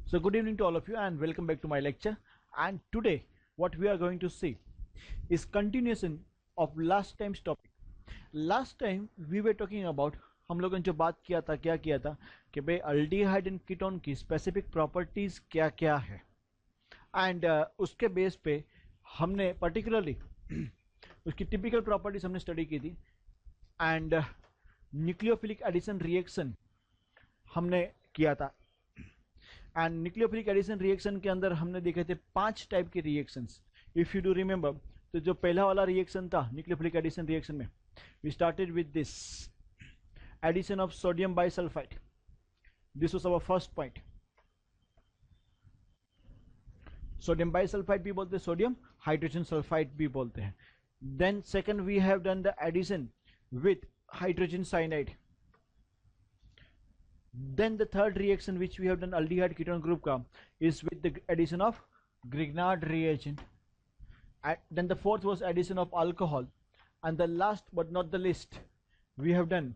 So good evening to all of you and welcome back to my lecture. And today what we are going to see is continuation of last time's topic. Last time we were talking about हम लोगों ने जो बात किया था क्या किया था कि भाई अल्डिहाइड एंड कीटोन की स्पेसिफिक प्रॉपर्टीज क्या क्या है एंड उसके बेस पे हमने पर्टिकुलरली उसकी टिपिकल प्रॉपर्टीज हमने स्टडी की थी एंड न्यूक्लियोफिलिक एडिशन रिएक्शन हमने किया था एंड न्यूक्लियोफिलिक एडिशन रिएक्शन के अंदर हमने देखे थे 5 टाइप के reactions. If you do remember, तो जो पहला वाला रिएक्शन था न्यूक्लियोफिलिक एडिशन रिएक्शन में we started with this addition of sodium bisulphide. This was our first point. Sodium bisulphide भी बोलते हैं, सोडियम हाइड्रोजन सल्फाइड भी बोलते हैं. Then second we have done the addition with hydrogen cyanide. Then the third reaction which we have done aldehyde ketone group ka is with the addition of Grignard reagent. Then the fourth was addition of alcohol, and the last but not the least we have done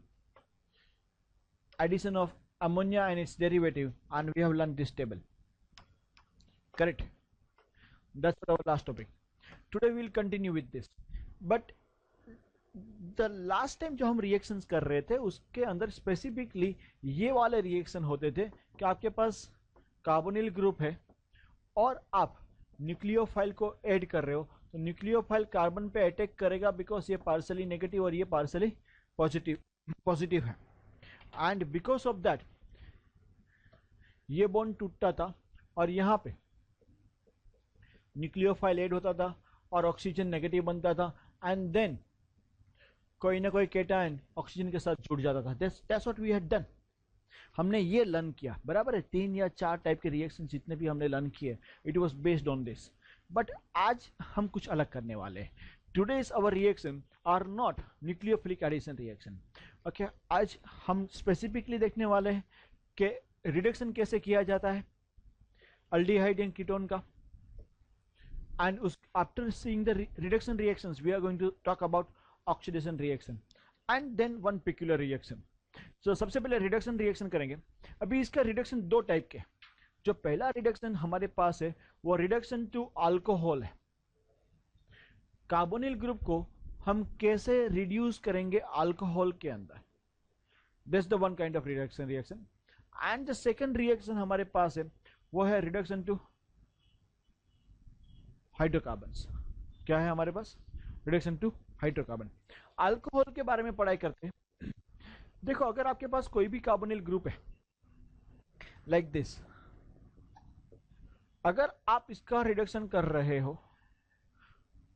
addition of ammonia and its derivative, and we have learned this table. Correct? That's our last topic. Today we will continue with this, but the last time जो हम reactions कर रहे थे उसके अंदर specifically ये वाले reaction होते थे कि आपके पास कार्बोनिल ग्रुप है और आप न्यूक्लियोफाइल को ऐड कर रहे हो, तो न्यूक्लियोफाइल कार्बन पे अटैक करेगा बिकॉज ये पार्सली नेगेटिव और ये पार्सली पॉजिटिव है. एंड बिकॉज ऑफ दैट ये बॉन्ड टूटता था और यहां पे न्यूक्लियोफाइल ऐड होता था और ऑक्सीजन नेगेटिव बनता था एंड देन कोई ना कोई केटायन ऑक्सीजन के साथ जुड़ जाता था. That's what we had done. हमने ये लर्न किया, बराबर है. 3 या 4 टाइप के रिएक्शन जितने भी हमने लर्न किए, it was based on this. But आज हम कुछ अलग करने वाले हैं. Today's our reaction are not nucleophilic addition reaction. Okay, आज हम स्पेसिफिकली देखने वाले हैं कि रिडक्शन कैसे किया जाता है अल्डिहाइड एंड कीटोन का. एंड उस after seeing the reduction reactions we are going to talk about oxidation reaction and then one peculiar reaction. So सबसे पहले रिडक्शन रिएक्शन करेंगे. अभी इसका रिडक्शन 2 टाइप के. जो पहला रिडक्शन हमारे पास है वो रिडक्शन टू अल्कोहल है. कार्बोनिल ग्रुप को हम कैसे रिड्यूस करेंगे अल्कोहल के अंदर, this the one kind of reduction reaction. And the second reaction हमारे पास है वो है रिडक्शन टू हाइड्रोकार्बन्स. क्या है हमारे पास? Reduction to hydrocarbon. अल्कोहल के बारे में पढ़ाई करते हैं. देखो, अगर आपके पास कोई भी कार्बोनिल ग्रुप है लाइक दिस, अगर आप इसका रिडक्शन कर रहे हो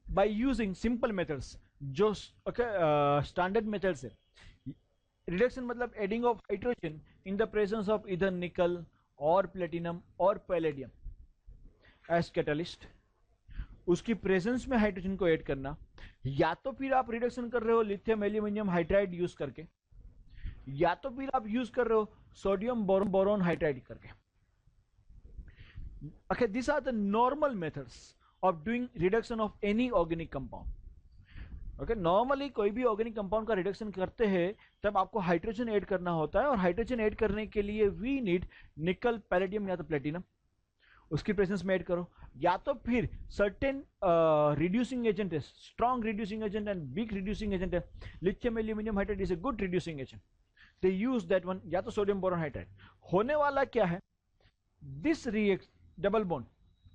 बाय यूजिंग सिंपल मेथड्स, जो स्टैंडर्ड मेथड्स है. रिडक्शन मतलब adding of hydrogen in the presence of इधर निकल और प्लेटिनम और पैलेडियम एज कैटलिस्ट. उसकी प्रेजेंस में हाइड्रोजन को ऐड करना, या तो फिर आप रिडक्शन कर रहे हो लिथियम एल्यूमिनियम हाइड्राइड यूज करके, या तो फिर आप यूज कर रहे हो सोडियम बोरोन हाइड्राइड करके. Okay, this are the normal methods of doing reduction of any organic compound. Okay, normally कोई भी ऑर्गेनिक कंपाउंड का रिडक्शन करते हैं तब आपको हाइड्रोजन ऐड करना होता है, और हाइड्रोजन ऐड करने के लिए वी नीड निकल, पैलेडियम या तो प्लेटिनम. उसकी प्रेजेंस में ऐड करो, या तो फिर सर्टेन रिड्यूसिंग एजेंट है, strong reducing agent and weak reducing agent है. Lithium aluminium hydride is a good reducing agent, they use that one. या तो सोडियम बोरोन हाइड्राइड. होने वाला क्या है, this react double bond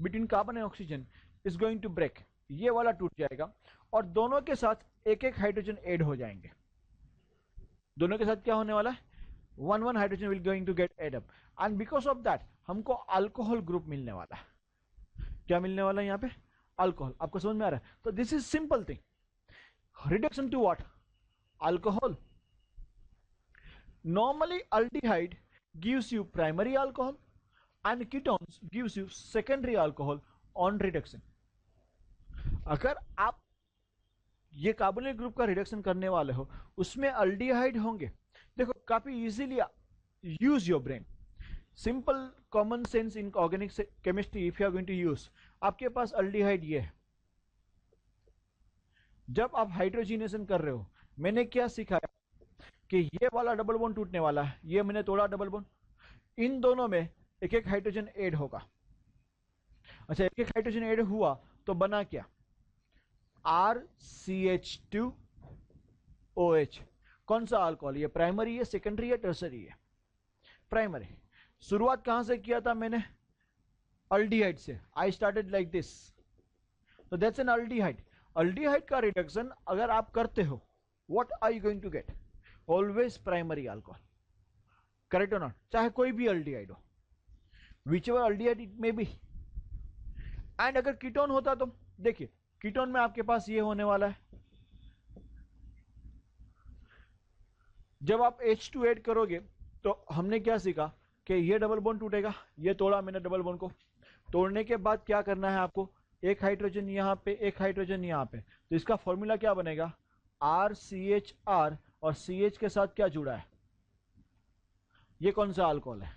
between carbon and oxygen is going to break. ये वाला टूट जाएगा और दोनों के साथ एक एक हाइड्रोजन ऐड हो जाएंगे. दोनों के साथ क्या होने वाला है, 1 hydrogen will going to get add up, and because of that हमको अल्कोहल ग्रुप मिलने वाला है. क्या मिलने वाला है यहाँ पे? अल्कोहल. आपको समझ में आ रहा है? तो this is simple thing. Reduction to what? Alcohol. Normally aldehyde gives you primary alcohol and ketones gives you secondary alcohol on reduction. अगर आप ये कार्बोनिल ग्रुप का रिडक्शन करने वाले हो, उसमें अल्डिहाइड होंगे. देखो, काफी easily use your brain. Simple common sense in organic chemistry if you are going to use. आपके पास अल्डिहाइड ये है. जब आप हाइड्रोजिनेशन कर रहे हो, मैंने क्या सिखाया कि ये वाला डबल बॉन्ड टूटने वाला है, ये मैंने तोड़ा डबल बॉन्ड. इन दोनों में एक एक हाइड्रोजन ऐड होगा। अच्छा, एक एक हाइड्रोजन ऐड हुआ तो बना क्या, RCH2OH। कौन सा अल्कोहल, ये प्राइमरी है, सेकेंडरी है, टर्सरी है? प्राइमरी। शुरुआत कहां से किया था मैंने, अल्डिहाइड से। आई स्टार्टेड लाइक दिस, तो दैट्स एन अल्डिहाइड। अल्डिहाइड का रिडक्शन अगर आप करते हो, what are you going to get, always primary alcohol. Correct और नॉट, चाहे कोई भी अल्डिहाइड हो, which ever aldehyde it may be. And अगर कीटोन होता तो देखिए, कीटोन में आपके पास ये होने वाला है, जब आप H2 ऐड करोगे तो हमने क्या सीखा कि ये डबल बॉन्ड टूटेगा, ये तोड़ा मैंने डबल बॉन्ड को। तोड़ने के बाद क्या करना है आपको, एक हाइड्रोजन यहां पे, एक हाइड्रोजन यहां पे, तो इसका फॉर्मूला क्या बनेगा, RCHR, और CH के साथ क्या जुड़ा है, ये कौन सा अल्कोहल है,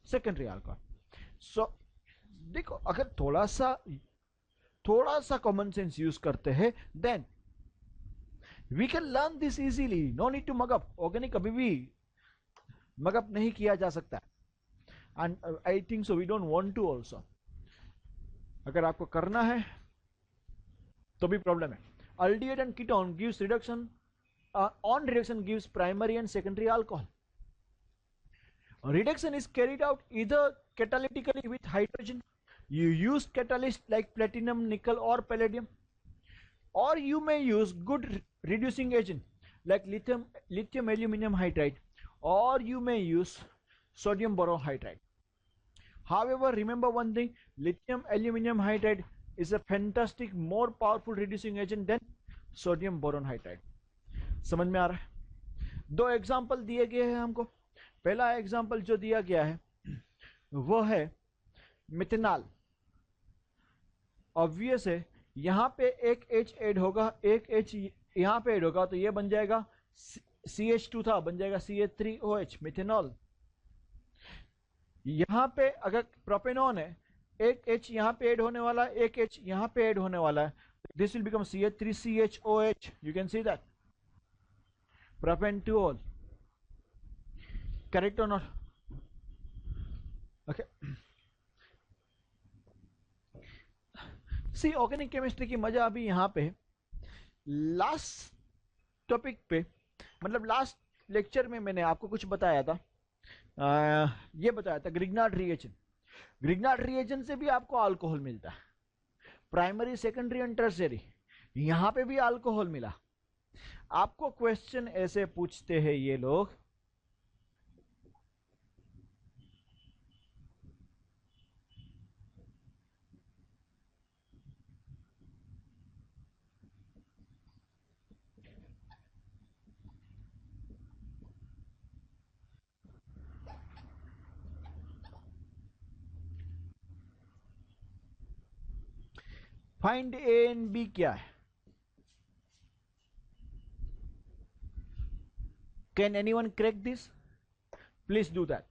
सेकेंडरी अल्कोहल। सो देखो, अगर थोड़ा सा कॉमन सेंस यूज करते हैं, then we can learn this easily, no need to mug up. Organic कभी भी मगअप नहीं किया जा सकता, and I think so we don't want to also. अगर आपको करना है तो भी प्रॉब्लम है। Aldehyde and ketone gives reduction, on reduction gives primary and secondary alcohol. Reduction is carried out either catalytically with hydrogen, you use catalyst like platinum, nickel or palladium, or you may use good reducing agent like lithium aluminum hydride, or you may use sodium boron hydride. However, remember one thing, lithium aluminum hydride is a fantastic more powerful reducing agent than sodium boron hydride. समझ में आ रहा है? दो example दिए गए हैं हमको। पहला एग्जाम्पल जो दिया गया है वो है मिथेनॉल। ऑब्वियस है, यहां पे एक H ऐड होगा, एक H यहां पे ऐड होगा, तो ये बन जाएगा CH2 था, बन जाएगा CH3OH, मिथेनॉल। यहां पे अगर प्रोपेनॉन है, एक H यहां पे ऐड होने वाला है, एक H यहां पे ऐड होने वाला है, this will become CH3CHOH। You can see that, propanediol. Correct or not? Okay. See organic chemistry की मजा अभी यहां पे लास्ट टॉपिक पे, मतलब लास्ट लेक्चर में मैंने आपको कुछ बताया था, ये बताया था ग्रिग्नार्ड रिएजेंट। ग्रिग्नार्ड रिएजेंट से भी आपको अल्कोहल मिलता है, प्राइमरी, सेकेंडरी एंड टर्शियरी। यहां पे भी अल्कोहल मिला। आपको क्वेश्चन ऐसे पूछते हैं ये लोग, फाइंड ए एंड बी क्या है। Can anyone crack this, please do that.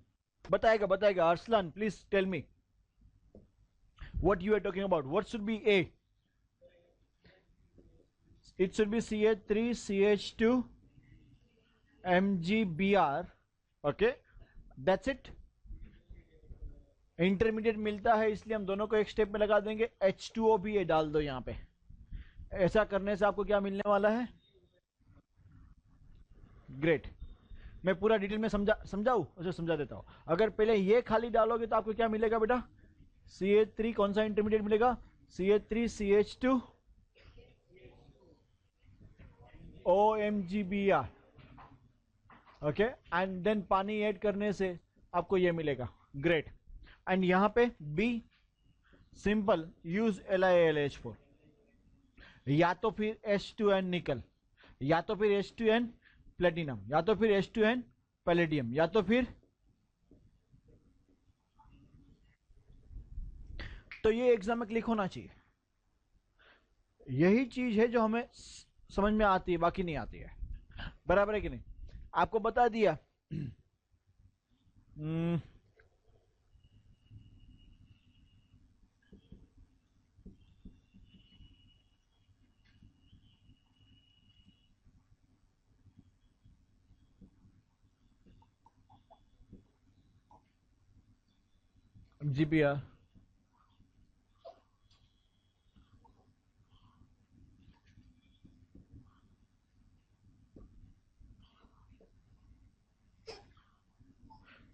बताएगा Arsalan, please tell me what you are talking about. What should be A? It should be CH3CH2 MgBr. Okay, that's it. Intermediate मिलता है इसलिए हम दोनों को एक स्टेप में लगा देंगे। H2O भी ये डाल दो यहां पे। ऐसा करने से आपको क्या मिलने वाला है, ग्रेट। मैं पूरा डिटेल में समझाऊं, उसे समझा देता हूं। अगर पहले ये खाली डालोगे तो आपको क्या मिलेगा बेटा, CH3, कौन सा इंटरमीडिएट मिलेगा, CH3CH2 OMgBr। Okay, and then पानी ऐड करने से आपको ये मिलेगा, ग्रेट। एंड यहां पे बी, सिंपल, यूज LiAlH4, या तो फिर H2N निकल, या तो फिर H2N प्लेटिनम, या तो फिर H2N पैलेडियम, या तो फिर, तो ये एग्जाम में क्लिक होना चाहिए। यही चीज है जो हमें समझ में आती है, बाकी नहीं आती है। बराबर है कि नहीं? आपको बता दिया। GPR.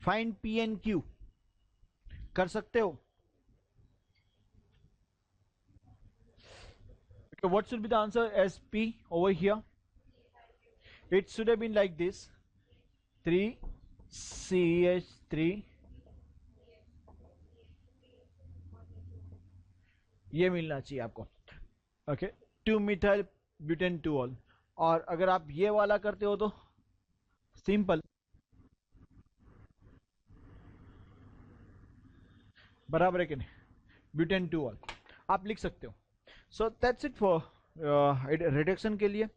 Find P and Q कर सकते हो. Okay, what should be the answer as P over here? It should have been like this: 3CH3. ये मिलना चाहिए आपको. Okay, 2-methyl butane 2-ol. और अगर आप ये वाला करते हो तो सिंपल, बराबर है कि नहीं, ब्यूटेन 2-ol आप लिख सकते हो. So that's it for reduction के लिए.